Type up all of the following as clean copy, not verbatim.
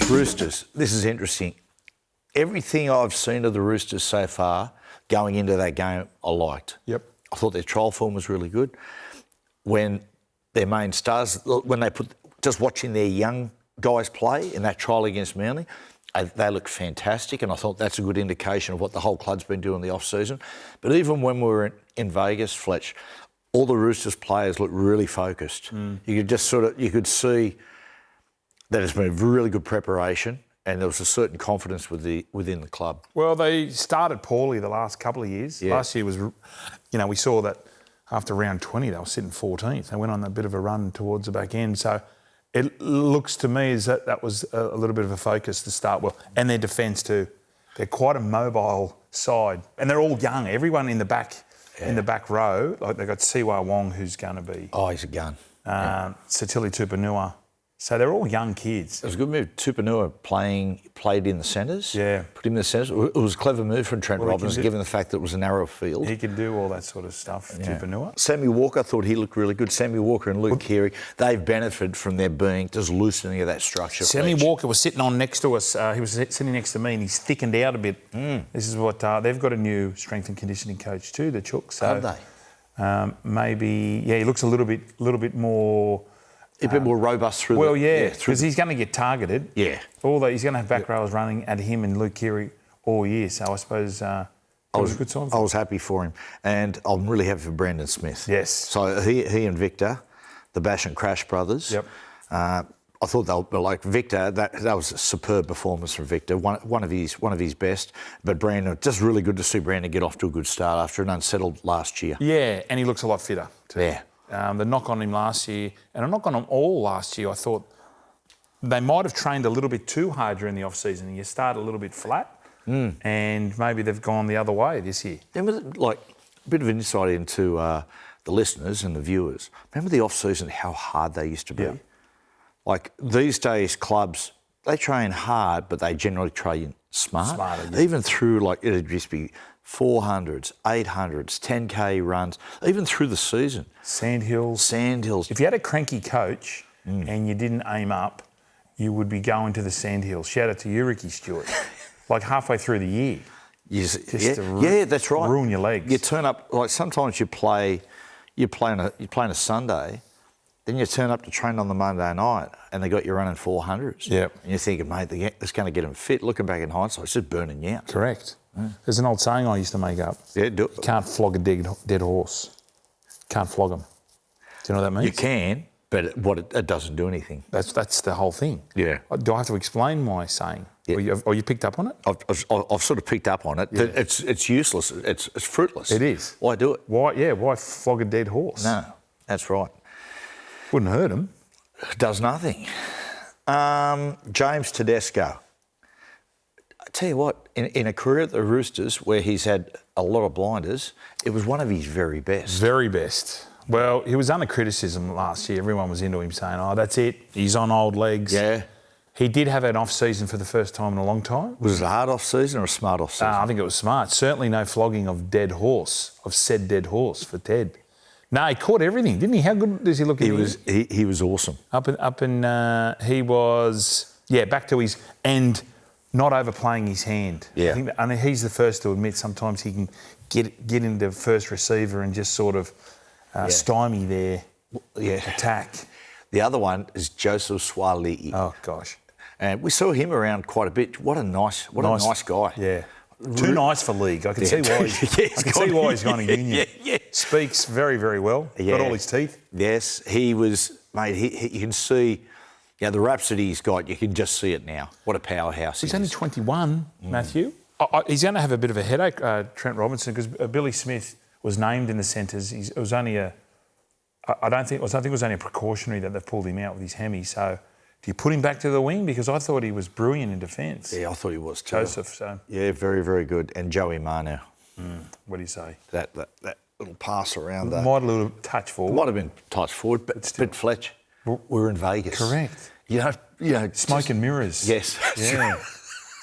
Roosters, this is interesting. Everything I've seen of the Roosters so far going into that game, I liked. Yep. I thought their trial form was really good. When their main stars, when they put, just watching their young guys play in that trial against Manly, they look fantastic, and I thought that's a good indication of what the whole club's been doing in the off-season. But even when we were in Vegas, Fletch, all the Roosters players looked really focused. You could just you could see that it's been a really good preparation, and there was a certain confidence within the club. Well, they started poorly the last couple of years. Yeah. Last year was, we saw that after round 20 they were sitting 14th. They went on a bit of a run towards the back end. So it looks to me as that was a little bit of a focus to start well. And their defence too. They're quite a mobile side. And they're all young. Everyone in the back row, like they've got Siwa Wong, who's going to be... Oh, he's a gun. Satili Tupanua. So they're all young kids. It was a good move. Tupanua played in the centres. Yeah. Put him in the centres. It was a clever move from Trent Robinson, given the fact that it was a narrow field. He can do all that sort of stuff, Tupanua. Sammy Walker, I thought he looked really good. Sammy Walker and Luke Keary, they've benefited from there being just loosening of that structure. Sammy Walker was sitting on next to us. He was sitting next to me and he's thickened out a bit. This is what... they've got a new strength and conditioning coach too, the Chooks. So, have they? Maybe... Yeah, he looks a little bit more... A bit more robust through because he's going to get targeted. Yeah. He's going to have back rowers running at him and Luke Keary all year. So I suppose it was a good sign for him. I was happy for him. And I'm really happy for Brandon Smith. Yes. So he and Victor, the Bash and Crash brothers. Yep. I thought they were like Victor. That was a superb performance from Victor. One of his best. But Brandon, just really good to see Brandon get off to a good start after an unsettled last year. Yeah, and he looks a lot fitter too. Yeah. The knock on him last year, and a knock on them all last year, I thought they might have trained a little bit too hard during the off-season. You start a little bit flat, and maybe they've gone the other way this year. Remember, like, a bit of an insight into the listeners and the viewers. Remember the off-season, how hard they used to be? Yeah. Like, these days, clubs, they train hard, but they generally train smarter. Yeah. Even through, like, it'd just be 400s, 800s, 10K runs, even through the season. Sandhills. If you had a cranky coach and you didn't aim up, you would be going to the sandhills. Shout out to you, Ricky Stewart. Like halfway through the year. That's right. Ruin your legs. You turn up, like sometimes you play on a Sunday, then you turn up to train on the Monday night and they got you running 400s. Yep. And you're thinking, mate, that's going to get them fit. Looking back in hindsight, it's just burning you out. Correct. There's an old saying I used to make up. Yeah, do it. You can't flog a dead horse. Can't flog them. Do you know what that means? You can, but it doesn't do anything. That's the whole thing. Yeah. Do I have to explain my saying? Yeah. Or you picked up on it? I've sort of picked up on it. Yeah. It's useless. It's fruitless. It is. Why do it? Why flog a dead horse? No, that's right. Wouldn't hurt him. Does nothing. James Tedesco. I tell you what, in a career at the Roosters where he's had a lot of blinders, it was one of his very best. Very best. Well, he was under criticism last year. Everyone was into him saying, oh, that's it. He's on old legs. Yeah. He did have an off-season for the first time in a long time. Was it a hard off-season or a smart off-season? I think it was smart. Certainly no flogging of said dead horse for Ted. No, he caught everything, didn't he? How good does he look? He was awesome. He was back to his end. Not overplaying his hand. Yeah. I think he's the first to admit sometimes he can get into first receiver and just sort of stymie their attack. The other one is Joseph Swali'i. Oh, gosh. And we saw him around quite a bit. What a nice guy. Yeah. Too nice for league. I can see why he's gone to union. Yeah. Speaks very, very well. Got all his teeth. Yes. He was, mate, you can see... Yeah, the rhapsody he's got, you can just see it now. What a powerhouse he's only 21, Matthew. He's going to have a bit of a headache, Trent Robinson, because Billy Smith was named in the centres. It was only I think it was only a precautionary that they've pulled him out with his hemi. So do you put him back to the wing? Because I thought he was brilliant in defence. Yeah, I thought he was too. Joseph, so... Yeah, very, very good. And Joey Manu. What do you say? That little pass around there. Might have a little touch forward. Might have been touch forward, but Fletch... We're in Vegas. Correct. You know, smoke and mirrors. Yes. Yeah.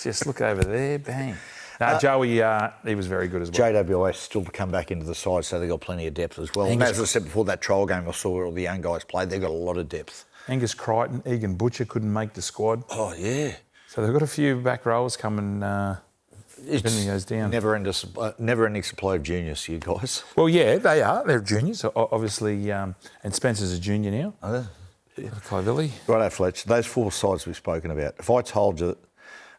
Just look over there, bang. No, Joey, he was very good as well. JWS still to come back into the side, so they've got plenty of depth as well. And as I said before, that trial game I saw where all the young guys played, they've got a lot of depth. Angus Crichton, Egan Butcher couldn't make the squad. Oh, yeah. So they've got a few back rowers coming. If anything goes down. Never-ending supply of juniors, you guys. Well, yeah, they are. They're juniors, obviously, and Spencer's a junior now. Clovelly. Righto, Fletch. Those 4 sides we've spoken about. If I told you,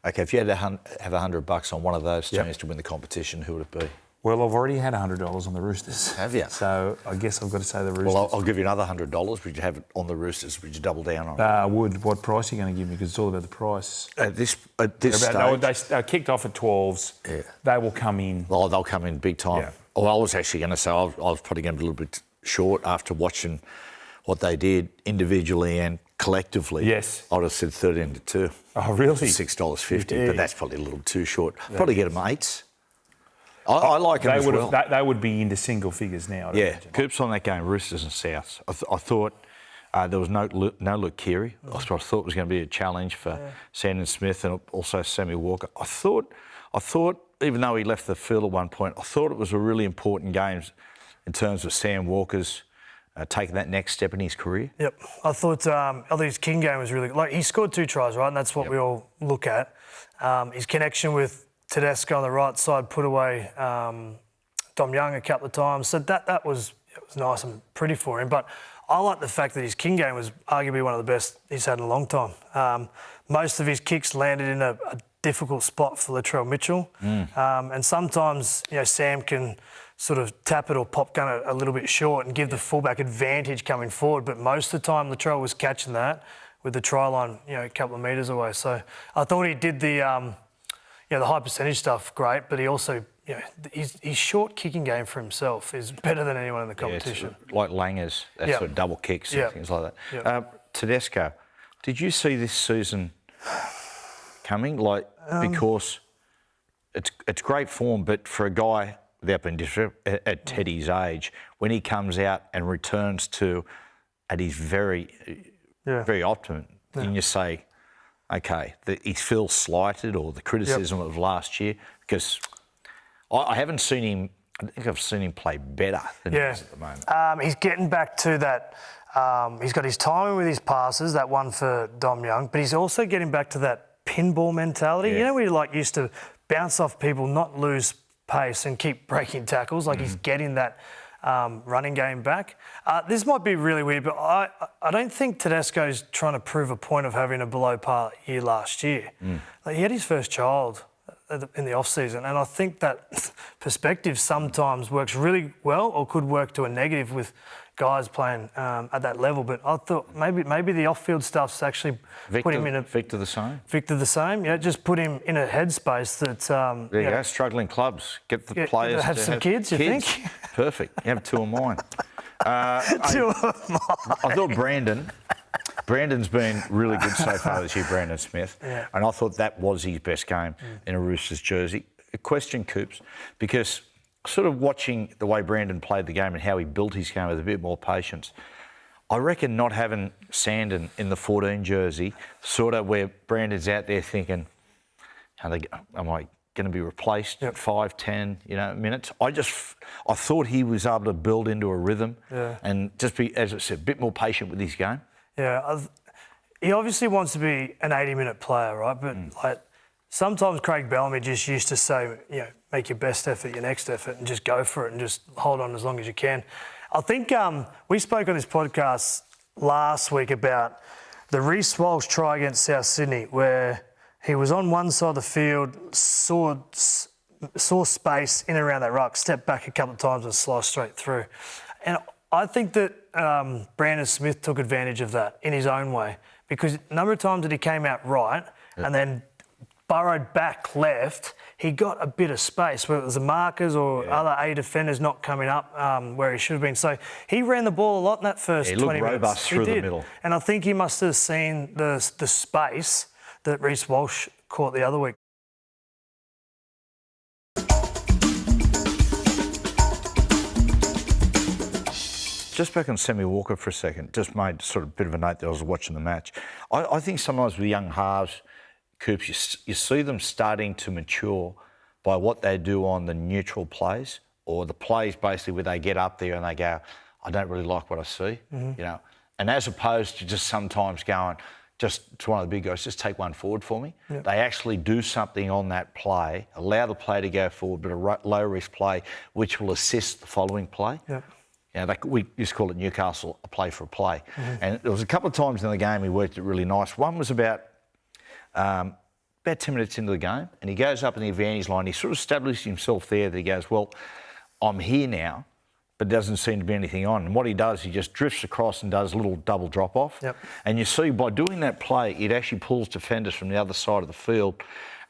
okay, if you had to have $100 on one of those teams to win the competition, who would it be? Well, I've already had $100 on the Roosters. Have you? So I guess I've got to say the Roosters. Well, I'll give you another $100. Would you have it on the Roosters? Would you double down on it? I would. What price are you going to give me? Because it's all about the price. At this stage... They kicked off at 12s. Yeah. They will come in. Oh, they'll come in big time. Yeah. Oh, I was actually going to say I was probably going to be a little bit short after watching what they did individually and collectively. Yes. I would have said 13-2. Oh, really? $6.50, but that's probably a little too short. Yeah. Probably get them 8s. I like them as well. They would be into single figures now. Coops on that game, Roosters and Souths. I thought there was no Luke Keary. I thought it was going to be a challenge for Sandon Smith and also Sammy Walker. I thought, even though he left the field at one point, I thought it was a really important game in terms of Sam Walker's taking that next step in his career. Yep. I thought his King game was really good. Like, he scored 2 tries, right? And that's what we all look at. His connection with Tedesco on the right side put away Dom Young a couple of times. So that was nice and pretty for him. But I like the fact that his King game was arguably one of the best he's had in a long time. Most of his kicks landed in a difficult spot for Latrell Mitchell. And sometimes, Sam can sort of tap it or pop gun it a little bit short and give the fullback advantage coming forward. But most of the time, Latrell was catching that with the try line, a couple of metres away. So I thought he did the high percentage stuff great, but he also, his short kicking game for himself is better than anyone in the competition. It's like Langers, that sort of double kicks and things like that. Tedesco, did you see this season coming? Because it's great form, but for a guy without being disrespectful, at Teddy's age, when he comes out and returns to at his very optimum, then you say, okay, he feels slighted, or the criticism of last year, because I haven't seen him. I think I've seen him play better than he is at the moment. He's getting back to that. He's got his timing with his passes, that one for Dom Young, but he's also getting back to that pinball mentality. Yeah. Where you used to bounce off people, not lose pace, and keep breaking tackles. He's getting that running game back. This might be really weird, but I don't think Tedesco's trying to prove a point of having a below-par year last year. He had his first child in the off-season, and I think that perspective sometimes works really well or could work to a negative with guys playing at that level. But I thought maybe the off-field stuff's actually put him in a... Victor the same. Victor the same, just put him in a headspace that... there you go, struggling clubs. Get the players have some kids, you think? Perfect. You have 2 of mine. 2 of mine. I thought Brandon's been really good so far this year, Brandon Smith. Yeah. And I thought that was his best game in a Roosters jersey. A question, Coops, because sort of watching the way Brandon played the game and how he built his game with a bit more patience, I reckon not having Sandon in the 14 jersey, sort of where Brandon's out there thinking, am I going to be replaced at 5, 10, minutes? I thought he was able to build into a rhythm and just be, as I said, a bit more patient with his game. Yeah, he obviously wants to be an 80-minute player, right? But sometimes Craig Bellamy just used to say, make your best effort, your next effort, and just go for it and just hold on as long as you can. I think we spoke on this podcast last week about the Reece Walsh try against South Sydney, where he was on one side of the field, saw space in and around that ruck, stepped back a couple of times and sliced straight through. And I think that Brandon Smith took advantage of that in his own way, because a number of times that he came out right and then burrowed back left, he got a bit of space, whether it was the markers or other A defenders not coming up where he should have been. So he ran the ball a lot in that first 20 minutes. He looked robust through the middle. And I think he must have seen the space that Reece Walsh caught the other week. Just back on Sammy Walker for a second, just made sort of a bit of a note that I was watching the match. I think sometimes with young halves, Coops, you see them starting to mature by what they do on the neutral plays, or the plays basically where they get up there and they go, I don't really like what I see, And as opposed to just sometimes going, just to one of the big guys, just take one forward for me. Yep. They actually do something on that play, allow the play to go forward, but a low-risk play which will assist the following play. Yep. We used to call it Newcastle a play for a play. And there was a couple of times in the game he worked it really nice. One was about 10 minutes into the game, and he goes up in the advantage line. He sort of established himself there that he goes, well, I'm here now, but there doesn't seem to be anything on. And what he does, he just drifts across and does a little double drop-off. Yep. And you see, by doing that play, it actually pulls defenders from the other side of the field,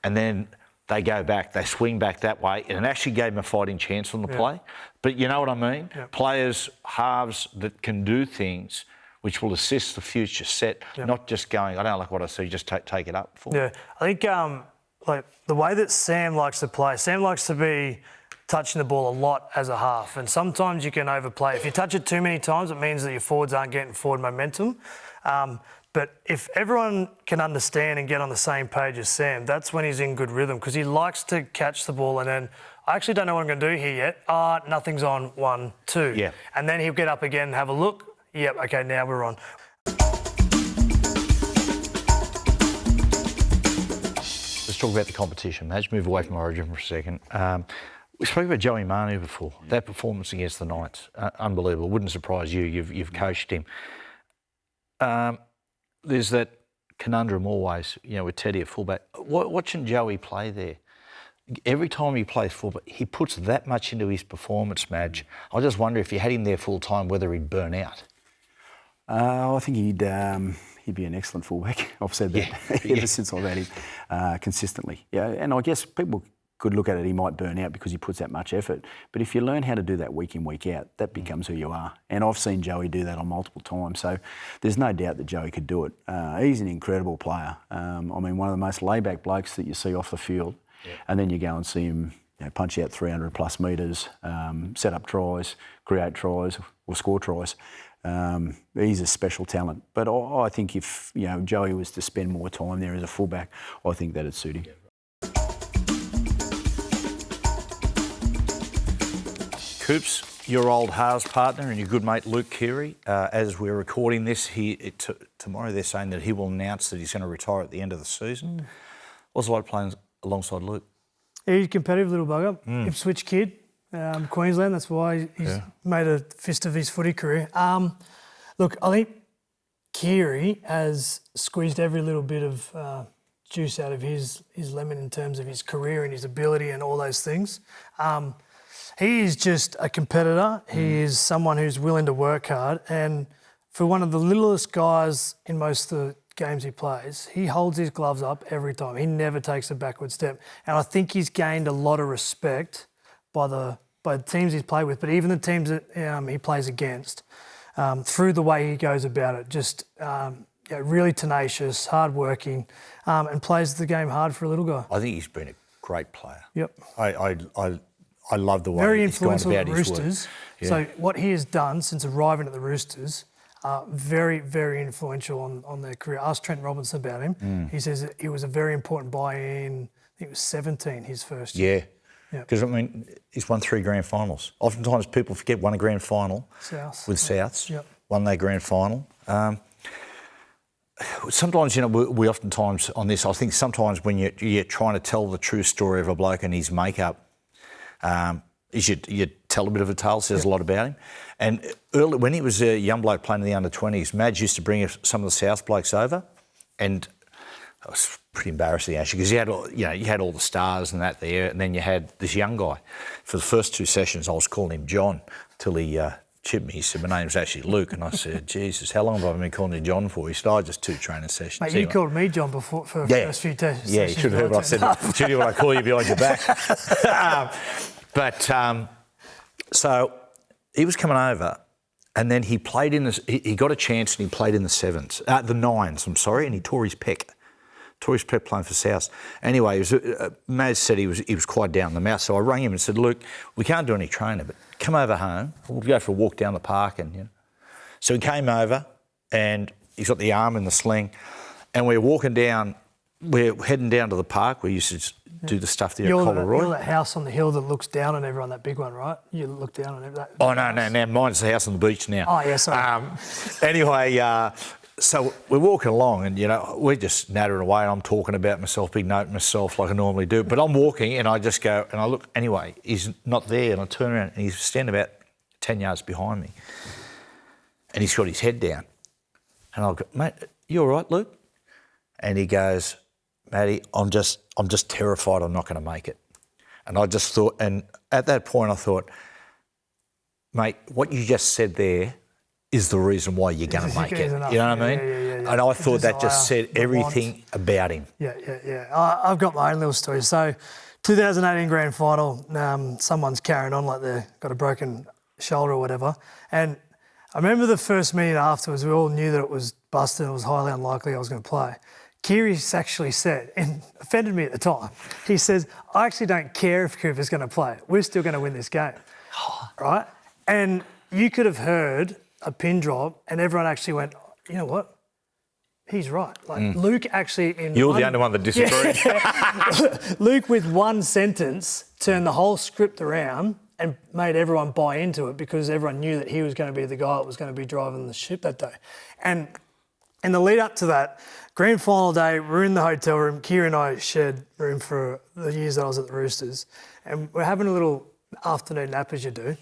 and then they go back, they swing back that way, and it actually gave them a fighting chance on the play. But you know what I mean? Yep. Players, halves that can do things which will assist the future set, not just going, I don't like what I see, just take it up for me. Yeah, I think like the way that Sam likes to play, Sam likes to be touching the ball a lot as a half, and sometimes you can overplay. If you touch it too many times, it means that your forwards aren't getting forward momentum. But if everyone can understand and get on the same page as Sam, that's when he's in good rhythm, because he likes to catch the ball and then, I actually don't know what I'm going to do here yet. Nothing's on, 1, 2. Yeah. And then he'll get up again and have a look. Yep, okay, now we're on. Let's talk about the competition, Madge. Move away from Origin for a second. We spoke about Joey Manu before. That performance against the Knights, unbelievable. Wouldn't surprise you. You've coached him. There's that conundrum always, with Teddy at fullback. Watching Joey play there, every time he plays fullback, he puts that much into his performance, Madge. I just wonder if you had him there full time, whether he'd burn out. I think he'd be an excellent fullback. I've said that ever since I've had him consistently. Yeah, and I guess people could look at it, he might burn out because he puts that much effort. But if you learn how to do that week in, week out, that becomes who you are. And I've seen Joey do that on multiple times. So there's no doubt that Joey could do it. He's an incredible player. One of the most laid-back blokes that you see off the field. Yeah. And then you go and see him punch out 300 plus metres, set up tries, create tries, or score tries. He's a special talent. But I think if Joey was to spend more time there as a fullback, I think that'd suit him. Coops, your old halves partner and your good mate Luke Keary, as we're recording this, tomorrow they're saying that he will announce that he's going to retire at the end of the season. What's it like playing alongside Luke? He's a competitive little bugger, Ipswich kid, Queensland, that's why he's made a fist of his footy career. Look, I think Keary has squeezed every little bit of juice out of his lemon in terms of his career and his ability and all those things. He is just a competitor. He is someone who's willing to work hard. And for one of the littlest guys in most of the games he plays, he holds his gloves up every time. He never takes a backward step. And I think he's gained a lot of respect by the teams he's played with, but even the teams that he plays against, through the way he goes about it. Just really tenacious, hard-working, and plays the game hard for a little guy. I think he's been a great player. Yep. I love the way very he's gone influential about at the his Roosters. work. Yeah. So what he has done since arriving at the Roosters, very, very influential on their career. Ask Trent Robinson about him. He says that he was a very important buy-in. I think it was 17 his first year. Yeah. Because, he's won 3 grand finals. Oftentimes people forget won a grand final with Souths, won their grand final. Sometimes, we oftentimes on this, I think sometimes when you're trying to tell the true story of a bloke and his makeup, is you tell a bit of a tale, says a lot about him. And early, when he was a young bloke playing in the under-20s, Madge used to bring some of the South blokes over, and it was pretty embarrassing actually, because you had all the stars and that there, and then you had this young guy. For the first 2 sessions, I was calling him John till he chipped me. He said, my name's actually Luke. And I said, Jesus, how long have I been calling you John for? He said, oh, just 2 training sessions. Mate, you called me John before for the first few sessions. Yeah, you should have heard what I said. Should hear what I call you behind your back. So he was coming over, and then he played in this. He got a chance and he played in the 9s, and he tore his pec. Playing for South. Anyway, Maz said he was quite down the mouth, so I rang him and said, look, we can't do any training, but come over home. We'll go for a walk down the park. So he came over, and he's got the arm in the sling, and we're walking down. We're heading down to the park. We used to do the stuff there at Collaroy. You're that house on the hill that looks down on everyone, that big one, right? You look down on that. Oh, no, mine's the house on the beach now. Oh, yeah, sorry. Anyway, So we're walking along and, we're just nattering away and I'm talking about myself, big note myself like I normally do. But I'm walking and I just go and I look, anyway, he's not there. And I turn around and he's standing about 10 yards behind me. And he's got his head down. And I'll go, mate, you all right, Luke? And he goes, Matty, I'm just terrified I'm not going to make it. And I just thought, and at that point I thought, mate, what you just said there is the reason why you're going to make it. Enough. You know what I mean? Yeah. And I thought that just said everything about him. Yeah. I've got my own little story. So 2018 grand final, someone's carrying on like they've got a broken shoulder or whatever. And I remember the first meeting afterwards, we all knew that it was busted and it was highly unlikely I was going to play. Kiri actually said, and offended me at the time, he says, I actually don't care if Cooper's going to play. We're still going to win this game. Right? And you could have heard a pin drop and everyone actually went, you know what? He's right. Like Luke actually You're the only one that disagreed. Yeah. Luke with one sentence turned the whole script around and made everyone buy into it because everyone knew that he was going to be the guy that was going to be driving the ship that day. And in the lead up to that, grand final day, we're in the hotel room. Kira and I shared room for the years that I was at the Roosters. And we're having a little afternoon nap as you do.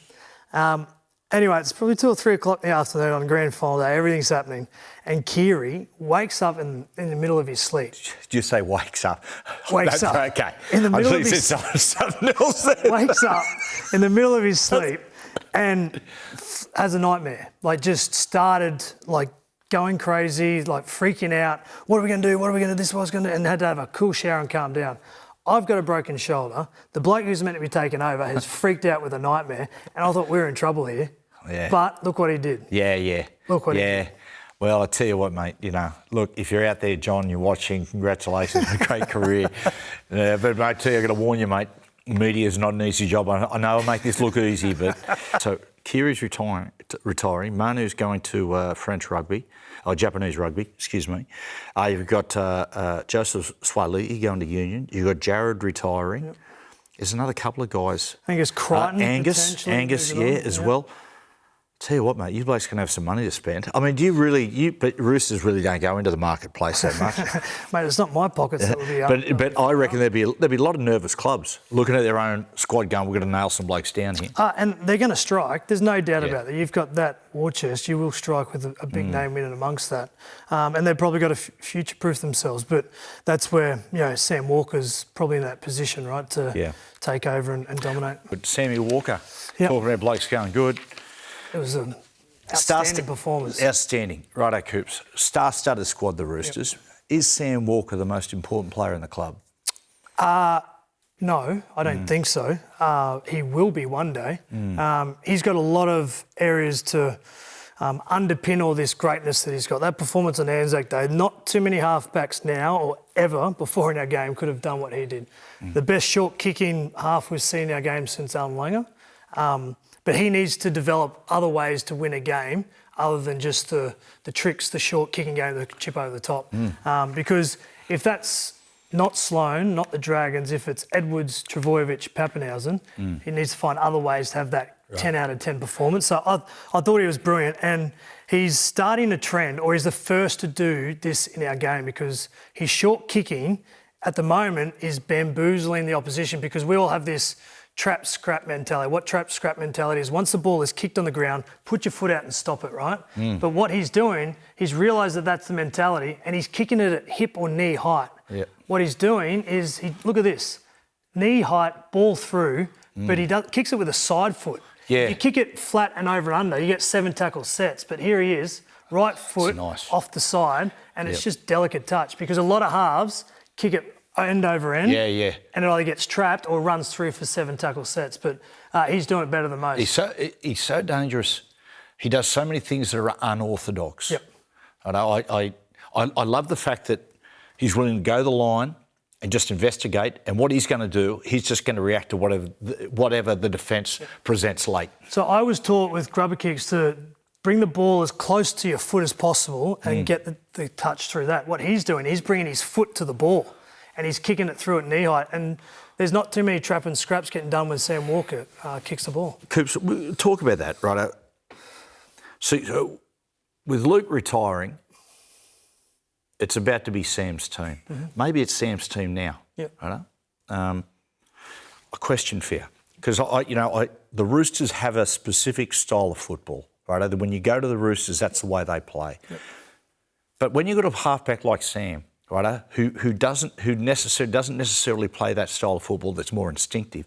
Anyway, it's probably 2 or 3 o'clock in the afternoon on grand final day. Everything's happening. And Kiri wakes up in the middle of his sleep. Did you say wakes up? Wakes up. Okay. In the middle of his something else there. Wakes up in the middle of his sleep and has a nightmare. Like just started like going crazy, like freaking out. What are we going to do? What are we going to do? This is what I was going to do. And had to have a cool shower and calm down. I've got a broken shoulder. The bloke who's meant to be taken over has freaked out with a nightmare, and I thought we were in trouble here. Yeah. But look what he did. Yeah. Look what he did. Well, I tell you what, mate. Look, if you're out there, John, you're watching. Congratulations on a great career. But mate, I tell you, I got to warn you, mate. Media is not an easy job. I know I make this look easy, but so Kiri's retiring. Manu's going to French rugby. Japanese rugby, excuse me. You've got Joseph Swaley going to Union. You've got Jared retiring. Yep. There's another couple of guys. I think it's Crichton. Angus, as well. Tell you what, mate, you blokes can have some money to spend. I mean, but Roosters really don't go into the marketplace that much. Mate, it's not my pockets that will be up. But I reckon there'd be a lot of nervous clubs looking at their own squad going, we're going to nail some blokes down here. And they're going to strike. There's no doubt about that. You've got that war chest. You will strike with a big name in and amongst that. And they've probably got to future-proof themselves. But that's where, Sam Walker's probably in that position, right, to take over and dominate. But Sammy Walker, talking about blokes going good. It was an outstanding performance. Outstanding. Righto, Coops. Star-studded squad, the Roosters. Yep. Is Sam Walker the most important player in the club? No, I don't think so. He will be one day. He's got a lot of areas to underpin all this greatness that he's got. That performance on Anzac Day, not too many halfbacks now or ever before in our game could have done what he did. The best short-kicking half we've seen in our game since Alan Langer. But he needs to develop other ways to win a game other than just the tricks, the short kicking game, the chip over the top. Because if that's not Sloan, not the Dragons, if it's Edwards, Travojevic, Pappenhausen, he needs to find other ways to have that 10 out of 10 performance. So I thought he was brilliant. And he's starting a trend, or he's the first to do this in our game because his short kicking at the moment is bamboozling the opposition because we all have this trap scrap mentality. What trap scrap mentality is, once the ball is kicked on the ground, put your foot out and stop it, right? But what he's doing, he's realised that that's the mentality and he's kicking it at hip or knee height. Yep. What he's doing is, look at this, knee height, ball through, but he kicks it with a side foot. Yeah. You kick it flat and over and under, you get 7 tackle sets, but here he is, right foot off the side, and it's just delicate touch because a lot of halves kick it end over end, and it either gets trapped or runs through for 7 tackle sets. But he's doing it better than most. He's so dangerous. He does so many things that are unorthodox. Yep. And I love the fact that he's willing to go the line and just investigate. And what he's going to do, he's just going to react to whatever the defence presents late. So I was taught with grubber kicks to bring the ball as close to your foot as possible and get the touch through that. What he's doing, he's bringing his foot to the ball. And he's kicking it through at knee height. And there's not too many trap and scraps getting done when Sam Walker kicks the ball. Coops, talk about that, right? So with Luke retiring, it's about to be Sam's team. Maybe it's Sam's team now. Yep. Right? A question for you, because the Roosters have a specific style of football. Right? When you go to the Roosters, that's the way they play. Yep. But when you've got a halfback like Sam, right, who doesn't necessarily play that style of football that's more instinctive,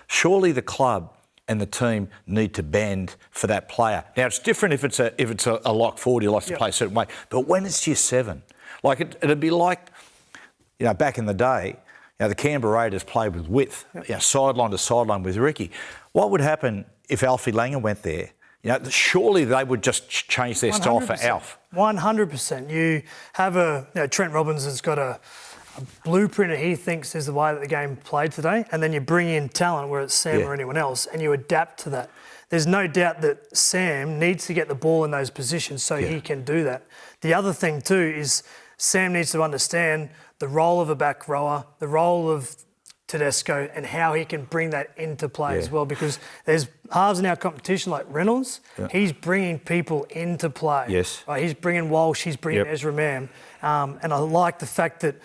surely the club and the team need to bend for that player. Now it's different if it's a lock forward who likes to play a certain way, but when it's year 7, like it'd be like, back in the day, the Canberra Raiders played with width, sideline to sideline with Ricky. What would happen if Alfie Langer went there? Surely they would just change their style for Alf. 100%. You have Trent Robbins has got a blueprint that he thinks is the way that the game played today, and then you bring in talent where it's Sam or anyone else, and you adapt to that. There's no doubt that Sam needs to get the ball in those positions so he can do that. The other thing too is Sam needs to understand the role of a back rower, the role of Tedesco, and how he can bring that into play as well, because there's halves in our competition like Reynolds. He's bringing people into play. Yes. Right? He's bringing Walsh, he's bringing Ezra Mam. And I like the fact that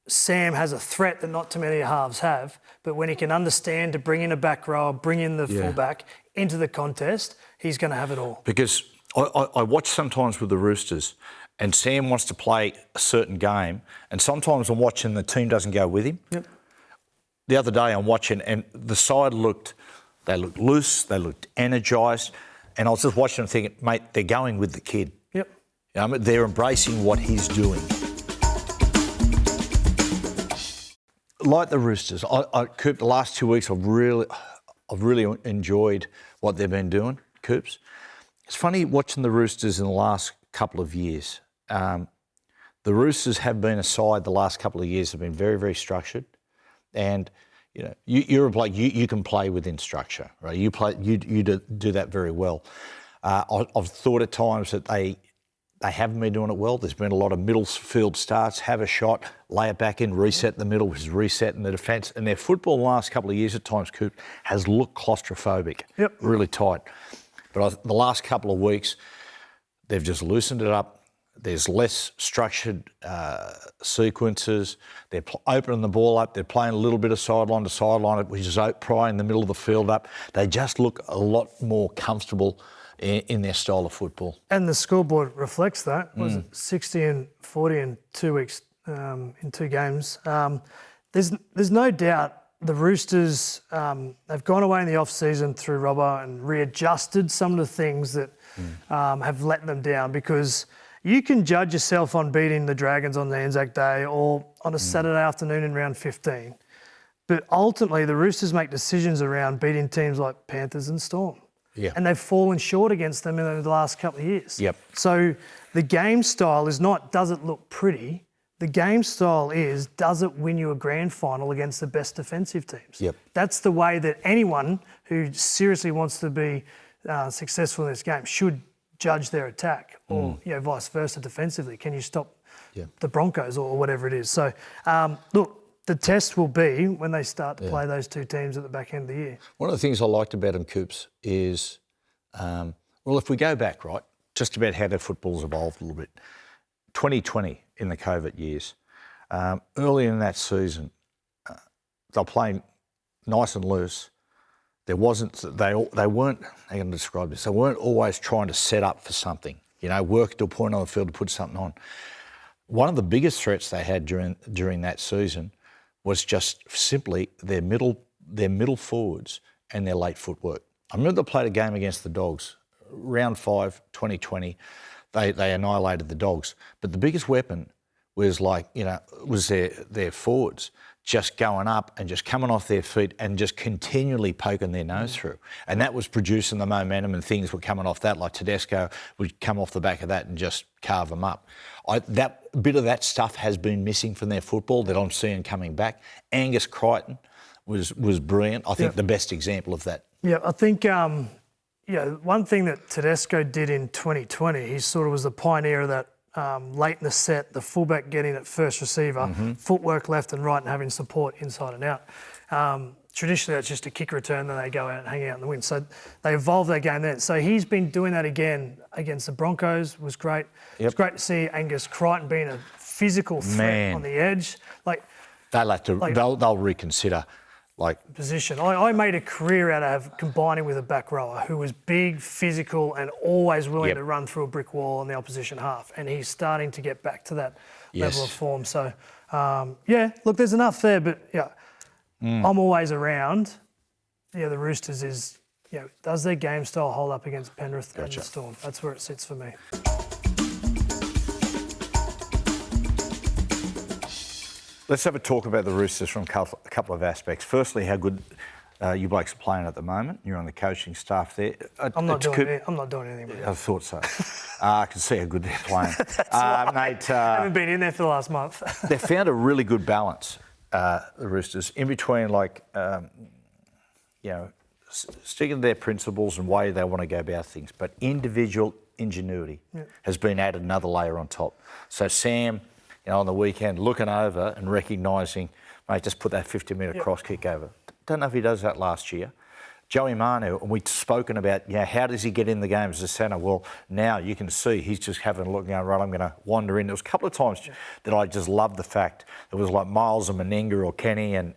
Sam has a threat that not too many halves have, but when he can understand to bring in a back rower, bring in the fullback into the contest, he's going to have it all. Because I watch sometimes with the Roosters, and Sam wants to play a certain game, and sometimes I'm watching the team doesn't go with him. Yep. The other day I'm watching, and the side looked loose, they looked energised, and I was just watching them thinking, mate, they're going with the kid. Yep. They're embracing what he's doing. Like the Roosters, Coop, the last 2 weeks I've really enjoyed what they've been doing, Coops. It's funny watching the Roosters in the last couple of years. The Roosters have been a side the last couple of years have been very, very structured. And you're a player. You can play within structure, right? You do that very well. I've thought at times that they haven't been doing it well. There's been a lot of middle field starts, have a shot, lay it back in, reset the middle, which is resetting the defence. And their football in the last couple of years at times, Coop, has looked claustrophobic, really tight. But the last couple of weeks, they've just loosened it up. There's less structured sequences. They're opening the ball up. They're playing a little bit of sideline to sideline, which is prying the middle of the field up. They just look a lot more comfortable in their style of football. And the scoreboard reflects that. Was it 60 and 40 in 2 weeks, in 2 games? There's no doubt the Roosters, they've gone away in the off-season through Robbo and readjusted some of the things that have let them down, because you can judge yourself on beating the Dragons on the Anzac Day or on a Saturday afternoon in round 15. But ultimately, the Roosters make decisions around beating teams like Panthers and Storm. Yeah. And they've fallen short against them in the last couple of years. Yep. So the game style is not, does it look pretty? The game style is, does it win you a grand final against the best defensive teams? Yep. That's the way that anyone who seriously wants to be successful in this game should judge their attack, or vice versa defensively. Can you stop the Broncos or whatever it is? So, look, the test will be when they start to play those two teams at the back end of the year. One of the things I liked about them, Coops, is, if we go back, right, just about how their football's evolved a little bit. 2020 in the COVID years, early in that season, they're playing nice and loose. They weren't, how can I describe this? They weren't always trying to set up for something, work to a point on the field to put something on. One of the biggest threats they had during that season was just simply their middle forwards and their late footwork. I remember they played a game against the Dogs, round 5, 2020. They annihilated the Dogs, but the biggest weapon was their forwards just going up and just coming off their feet and just continually poking their nose through. And that was producing the momentum, and things were coming off that, like Tedesco would come off the back of that and just carve them up. That bit of that stuff has been missing from their football that I'm seeing coming back. Angus Crichton was brilliant. I think the best example of that. Yeah, I think one thing that Tedesco did in 2020, he sort of was the pioneer of that late in the set, the fullback getting at first receiver, footwork left and right and having support inside and out. traditionally it's just a kick return, then they go out and hang out in the wind. So they evolved their game then. So he's been doing that again against the Broncos. Was great. It was great to see Angus Crichton being a physical threat on the edge. They'll reconsider. Position. I made a career out of combining with a back rower who was big, physical, and always willing to run through a brick wall on the opposition half. And he's starting to get back to that level of form. So, look, there's enough there, but I'm always around. Yeah, the Roosters is, does their game style hold up against Penrith and the Storm? That's where it sits for me. Let's have a talk about the Roosters from a couple of aspects. Firstly, how good you blokes are playing at the moment. You're on the coaching staff there. I'm not doing anything with it. I thought so. I can see how good they're playing. Mate, I haven't been in there for the last month. They found a really good balance, the Roosters, in between sticking to their principles and way they want to go about things, but individual ingenuity has been added another layer on top. So Sam, on the weekend, looking over and recognising, mate, just put that 50-metre cross kick over. Don't know if he does that last year. Joey Manu, and we've spoken about, how does he get in the game as a centre? Well, now you can see he's just having a look going, right, I'm going to wander in. There was a couple of times that I just loved the fact it was like Miles and Meninga or Kenny and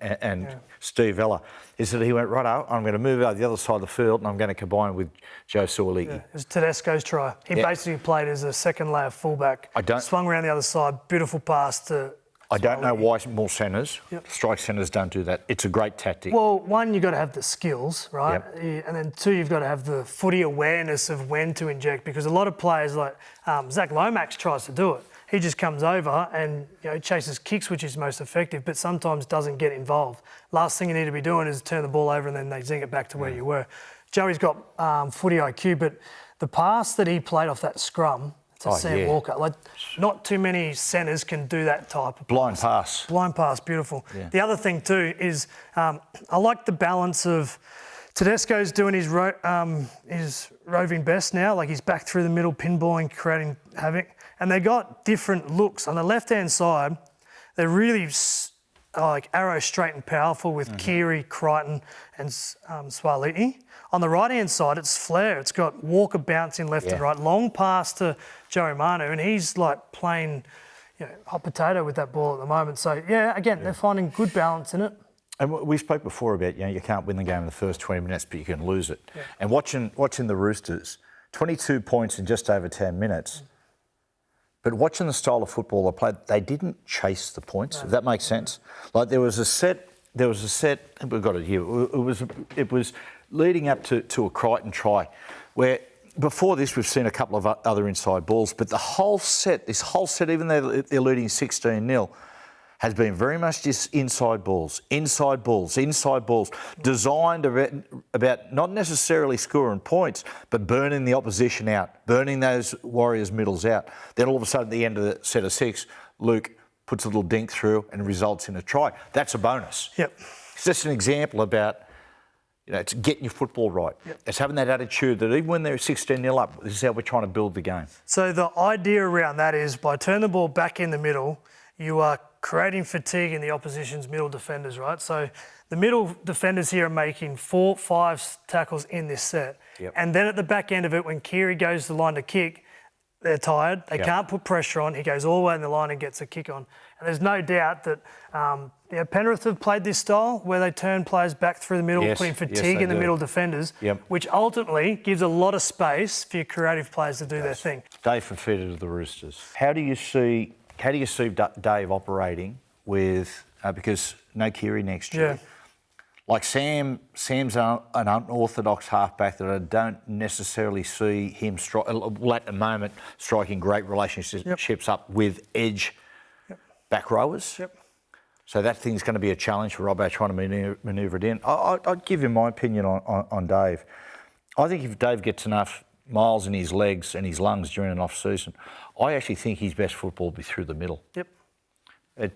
Steve Ella. Is that he went, right, I'm going to move out the other side of the field and I'm going to combine with Joe Suoliki. It was Tedesco's try. He basically played as a second layer fullback. Swung around the other side, beautiful pass to... I don't know why more centres, strike centres don't do that. It's a great tactic. Well, one, you've got to have the skills, right? And then two, you've got to have the footy awareness of when to inject, because a lot of players like Zach Lomax tries to do it. He just comes over and chases kicks, which is most effective, but sometimes doesn't get involved. Last thing you need to be doing is turn the ball over and then they zing it back to where you were. Joey's got footy IQ, but the pass that he played off that scrum to Sam Walker, not too many centres can do that type of blind pass. Blind pass, beautiful. Yeah. The other thing too is I like the balance of Tedesco's doing his roving best now. He's back through the middle, pinballing, creating havoc. And they got different looks. On the left-hand side, they're really arrow straight and powerful with Keary, Crichton and Suoliki. On the right-hand side, it's flair. It's got Walker bouncing left and right. Long pass to Joey Manu, and he's playing hot potato with that ball at the moment. So, again, they're finding good balance in it. And we spoke before about, you can't win the game in the first 20 minutes, but you can lose it. Yeah. And watching the Roosters, 22 points in just over 10 minutes. But watching the style of football they played, they didn't chase the points, if that makes sense. There was a set, we've got it here, it was leading up to a Crichton try, where before this we've seen a couple of other inside balls, but this whole set, even though they're leading 16-0, has been very much just inside balls, designed about not necessarily scoring points, but burning the opposition out, burning those Warriors' middles out. Then all of a sudden, at the end of the set of 6, Luke puts a little dink through and results in a try. That's a bonus. Yep. It's just an example about, it's getting your football right. Yep. It's having that attitude that even when they're 16-0 up, this is how we're trying to build the game. So the idea around that is by turning the ball back in the middle, you are creating fatigue in the opposition's middle defenders, right? So the middle defenders here are making 4-5 tackles in this set. Yep. And then at the back end of it, when Keary goes to the line to kick, they're tired. They can't put pressure on. He goes all the way in the line and gets a kick on. And there's no doubt that Penrith have played this style where they turn players back through the middle, putting fatigue in the middle defenders, which ultimately gives a lot of space for your creative players to do their thing. Dave Fafita to the Roosters. How do you see Dave operating with, because no Keary next year? Sam's an unorthodox halfback that I don't necessarily see him, at the moment, striking great relationships up with edge back rowers. So that thing's going to be a challenge for Robbo trying to manoeuvre it in. I'd give you my opinion on Dave. I think if Dave gets enough miles in his legs and his lungs during an off-season, I actually think his best football will be through the middle. Yep. For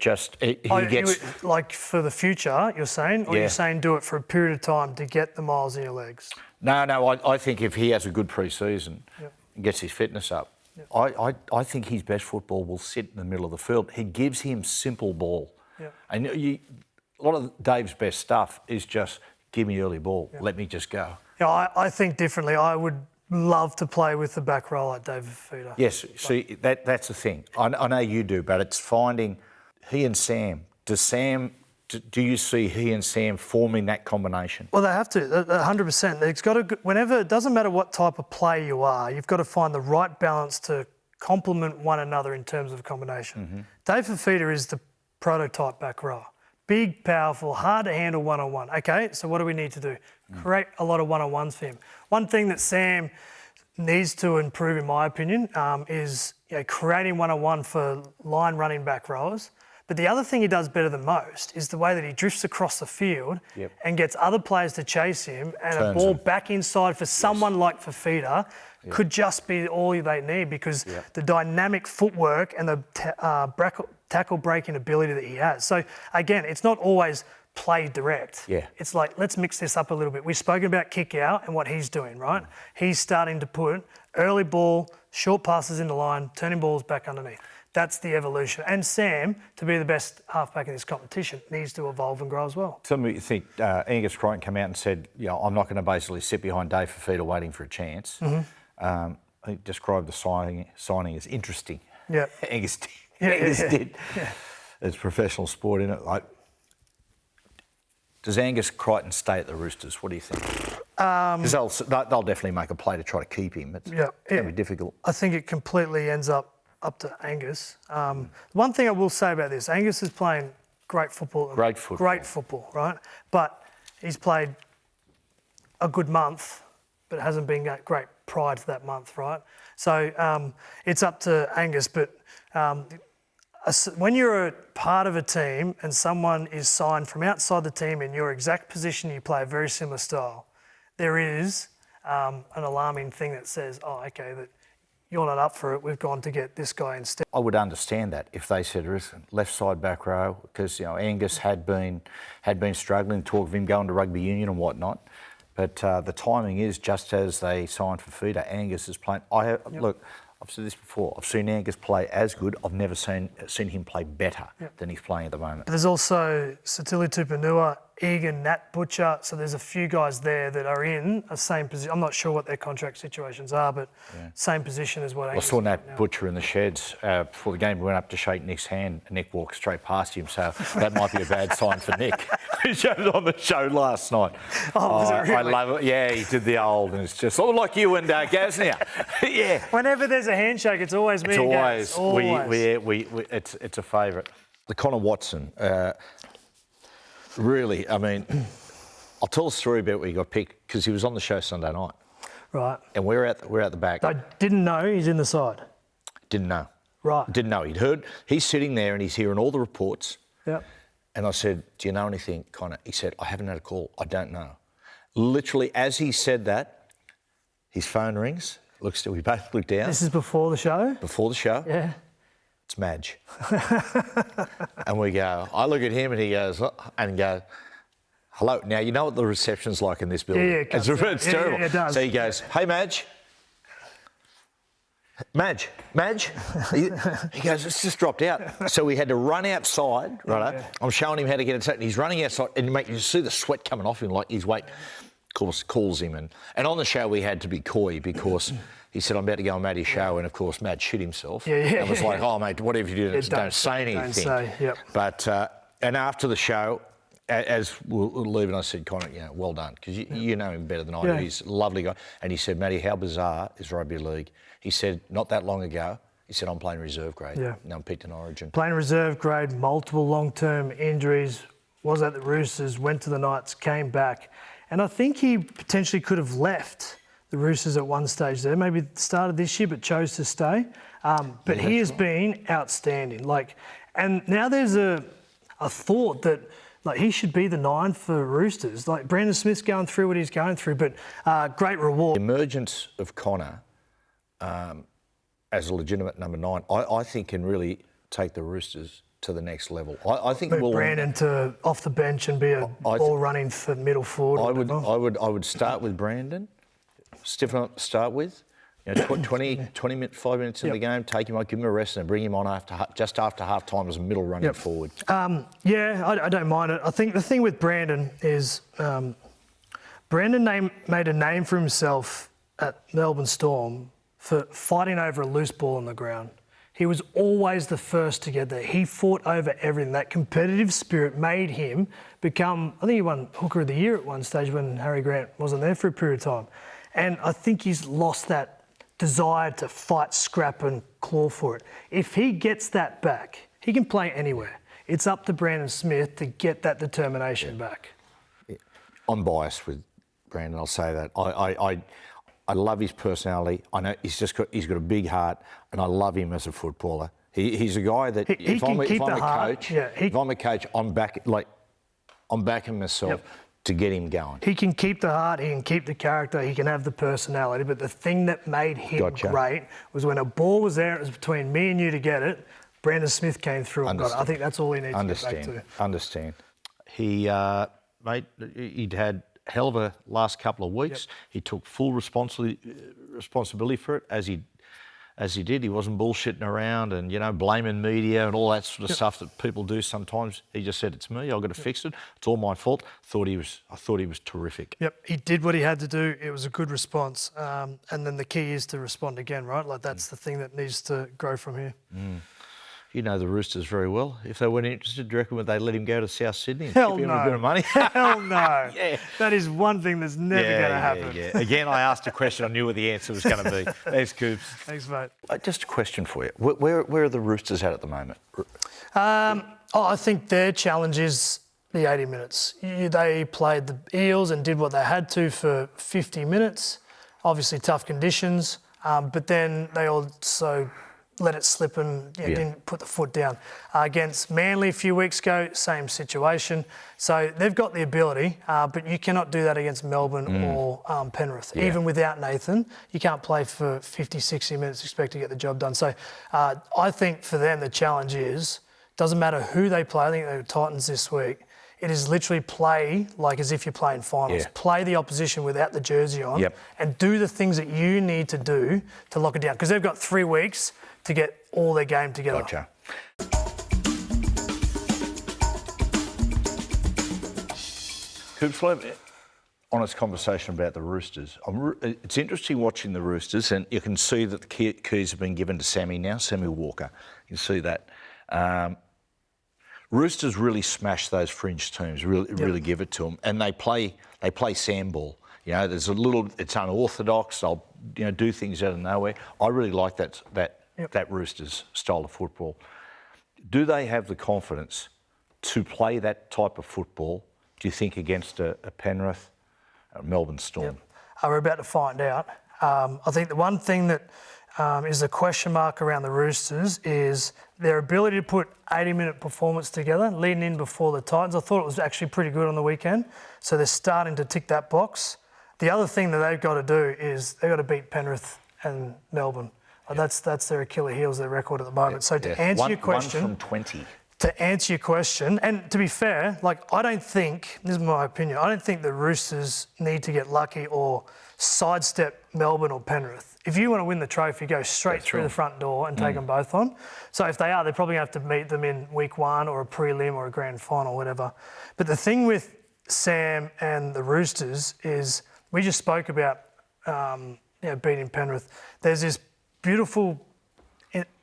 the future, you're saying? Or you're saying do it for a period of time to get the miles in your legs? No, I think if he has a good pre-season and gets his fitness up, I think his best football will sit in the middle of the field. He gives him simple ball. And a lot of Dave's best stuff is just give me early ball, let me just go. Yeah, I think differently. I would love to play with the back row like David Fifita. Yes, see, that's the thing. I know you do, but it's finding he and Sam. Do you see he and Sam forming that combination? Well, they have to, 100%. It's got to, whenever, it doesn't matter what type of player you are, you've got to find the right balance to complement one another in terms of combination. Mm-hmm. Dave Fifita is the prototype back rower. Big, powerful, hard to handle one-on-one. Okay, so what do we need to do? Create a lot of one-on-ones for him. One thing that Sam needs to improve, in my opinion, is creating one-on-one for line running back rowers. But the other thing he does better than most is the way that he drifts across the field and gets other players to chase him, and a ball back inside for someone like Fifita could just be all they need, because the dynamic footwork and the tackle breaking ability that he has. So again, it's not always play direct. Yeah. It's like, let's mix this up a little bit. We've spoken about kick out and what he's doing, right? He's starting to put early ball, short passes in the line, turning balls back underneath. That's the evolution. And Sam, to be the best halfback in this competition, needs to evolve and grow as well. Some of you think Angus Crichton came out and said, I'm not going to basically sit behind Dave Fifita waiting for a chance. He described the signing as interesting. Yeah. Angus did. Yeah. It's professional sport, isn't it? Like, does Angus Crichton stay at the Roosters? What do you think? Because they'll definitely make a play to try to keep him. It's going to be difficult. I think it completely ends up to Angus. One thing I will say about this, Angus is playing great football. Great football, right? But he's played a good month, but it hasn't been great prior to that month, right? So it's up to Angus. But when you're a part of a team and someone is signed from outside the team in your exact position, you play a very similar style, there is an alarming thing that says, that you're not up for it, we've gone to get this guy instead. I would understand that if they said, listen, left side back row, because Angus had been struggling, talk of him going to rugby union and whatnot. But the timing is just as they signed for Fifita, Angus is playing. Look, I've said this before, I've seen Angus play as good. I've never seen him play better than he's playing at the moment. There's also Satili Tupanua, Egan, Nat Butcher. So there's a few guys there that are in the same position. I'm not sure what their contract situations are, but same position as what Angus is. I saw Nat Butcher in the sheds before the game. We went up to shake Nick's hand, and Nick walked straight past him. So that might be a bad sign for Nick. He showed it on the show last night. Was it really? I love it. Yeah, he did the old, and it's just like you and Gaz now. Yeah. Whenever there's a handshake, it's always me and Gaz. It's a favourite. The Connor Watson. Really, I mean, I'll tell a story about where he got picked, because he was on the show Sunday night. Right. And we're out the back. I didn't know he's in the side. Didn't know. Right. Didn't know. He's sitting there and he's hearing all the reports. Yep. And I said, do you know anything, Connor? He said, I haven't had a call. I don't know. Literally, as he said that, his phone rings. We both look down. This is before the show? Before the show. Yeah. It's Madge. And we go, I look at him and he goes, hello. Now, you know what the reception's like in this building. Yeah, it's terrible. Yeah, it does. So he goes, hey, Madge. Madge. He goes, it's just dropped out. So we had to run outside, right? Yeah. I'm showing him how to get inside, and he's running outside, and you see the sweat coming off him, like he's waiting. Of course, calls him. And on the show, we had to be coy, because he said, I'm about to go on Matty's show, and of course, Matt shit himself. And was like, oh, mate, whatever you do, don't say anything. Don't say, yep. But, and after the show, as we're leaving, I said, Connor, well done, because you know him better than I do. He's a lovely guy. And he said, Matty, how bizarre is rugby league? He said, not that long ago, he said, I'm playing reserve grade. Yeah. Now I'm picked in Origin. Playing reserve grade, multiple long-term injuries, was at the Roosters, went to the Knights, came back. And I think he potentially could have left the Roosters at one stage there, maybe started this year, but chose to stay. But he has been outstanding. And now there's a thought that he should be the 9 for Roosters. Brandon Smith's going through what he's going through, but great reward. The emergence of Connor as a legitimate number 9, I think can really take the Roosters to the next level. I think we'll Brandon to off the bench and be a ball running for middle forward. I would start with Brandon. Start with You know, 20 minutes, 5 minutes in the game, take him on, give him a rest, and bring him on just after half time as a middle running forward. I don't mind it. I think the thing with Brandon is Brandon made a name for himself at Melbourne Storm for fighting over a loose ball on the ground. He was always the first to get there. He fought over everything. That competitive spirit made him become, I think he won Hooker of the Year at one stage when Harry Grant wasn't there for a period of time. And I think he's lost that desire to fight, scrap and claw for it. If he gets that back, he can play anywhere. It's up to Brandon Smith to get that determination back. Yeah. I'm biased with Brandon, I'll say that. I love his personality. I know he's got a big heart, and I love him as a footballer. He's a guy that if I'm a coach, I'm backing myself to get him going. He can keep the heart, he can keep the character, he can have the personality, but the thing that made him great was when a ball was there, it was between me and you to get it, Brandon Smith came through and got it. I think that's all he needs to get back to. Understand. He'd had hell of a last couple of weeks. He took full responsibility for it as he did. He wasn't bullshitting around and, blaming media and all that sort of stuff that people do sometimes. He just said, it's me, I've got to fix it. It's all my fault. I thought he was terrific. Yep, he did what he had to do. It was a good response. And then the key is to respond again, right? Like that's the thing that needs to grow from here. You know the Roosters very well. If they weren't interested, do you reckon would they let him go to South Sydney and Hell give him no. a bit of money? Hell no. That is one thing that's never going to happen. Yeah. Again, I asked a question I knew what the answer was going to be. Thanks, Coops. Thanks, mate. Just a question for you. Where are the Roosters at the moment? I think their challenge is the 80 minutes. They played the Eels and did what they had to for 50 minutes. Obviously tough conditions, but then they also let it slip and didn't put the foot down. Against Manly a few weeks ago, same situation. So they've got the ability, but you cannot do that against Melbourne or Penrith. Yeah. Even without Nathan, you can't play for 50, 60 minutes, expect to get the job done. So I think for them the challenge is, doesn't matter who they play, I think they were Titans this week, it is literally play like as if you're playing finals. Yeah. Play the opposition without the jersey on and do the things that you need to do to lock it down. Because they've got 3 weeks to get all their game together. Gotcha. Coops, we'll have honest conversation about the Roosters. It's interesting watching the Roosters, and you can see that the keys have been given to Sammy Walker. You can see that. Roosters really smash those fringe teams, really give it to them, and they play sandball. There's it's unorthodox. They'll do things out of nowhere. I really like that Roosters style of football. Do they have the confidence to play that type of football, do you think, against a Penrith, a Melbourne Storm? We're about to find out. I think the one thing that is a question mark around the Roosters is their ability to put 80-minute performance together, leading in before the Titans. I thought it was actually pretty good on the weekend. So they're starting to tick that box. The other thing that they've got to do is they've got to beat Penrith and Melbourne. That's their Achilles heels, their record at the moment. So to answer your question... 1 from 20. To answer your question, and to be fair, I don't think, this is my opinion, I don't think the Roosters need to get lucky or sidestep Melbourne or Penrith. If you want to win the trophy, go straight through the front door and take them both on. So if they are, they're probably going to have to meet them in week 1 or a prelim or a grand final, whatever. But the thing with Sam and the Roosters is we just spoke about beating Penrith. There's this beautiful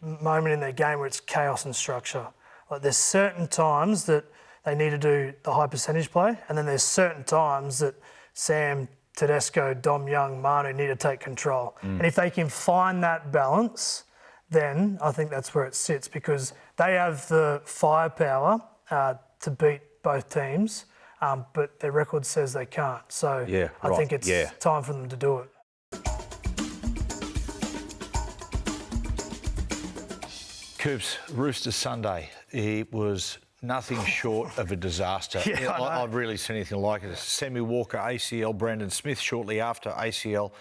moment in their game where it's chaos and structure. There's certain times that they need to do the high percentage play, and then there's certain times that Sam, Tedesco, Dom Young, Manu need to take control. And if they can find that balance, then I think that's where it sits, because they have the firepower to beat both teams, but their record says they can't. So I think it's time for them to do it. Coops, Roosters Sunday, it was nothing short of a disaster. I've really seen anything like it. Sammy Walker, ACL, Brandon Smith shortly after ACL,